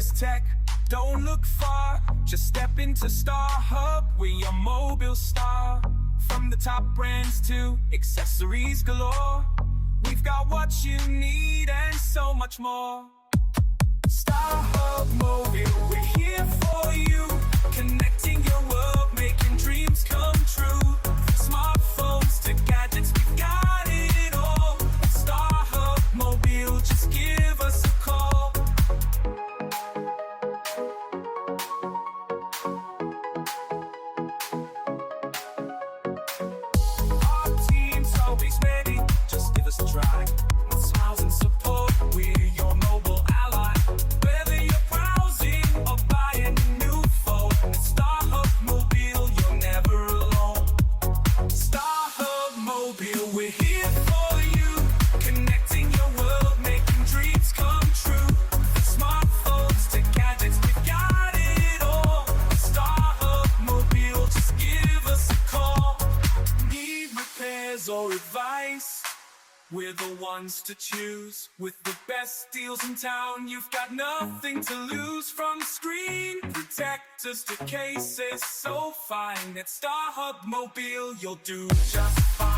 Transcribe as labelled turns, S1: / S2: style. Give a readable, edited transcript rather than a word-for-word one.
S1: latest tech. Don't look far, just step into Star Hub. We're your mobile star. From the top brands to accessories galore, we've got what you need and so much more. Star Hub Mobile, we're here for you, connecting your world, making dreams come true. Smartphones to gadgets, we've got it all. Star Hub Mobile, just give us a call. Our team's always ready, just give us a try. With smiles and support, we're your mobile ally. Whether you're browsing or buying a new phone, at Star Hub Mobile, you're never alone. Star Hub Mobile, we're here for you, connecting your world, making dreams come true. Smartphones to gadgets, we've got it all. Star Hub Mobile, just give us a call. Need repairs or advice? We're the ones to choose. With the best deals in town, you've got nothing to lose. From screen protectors to cases so fine, at Star Hub Mobile, you'll do just fine.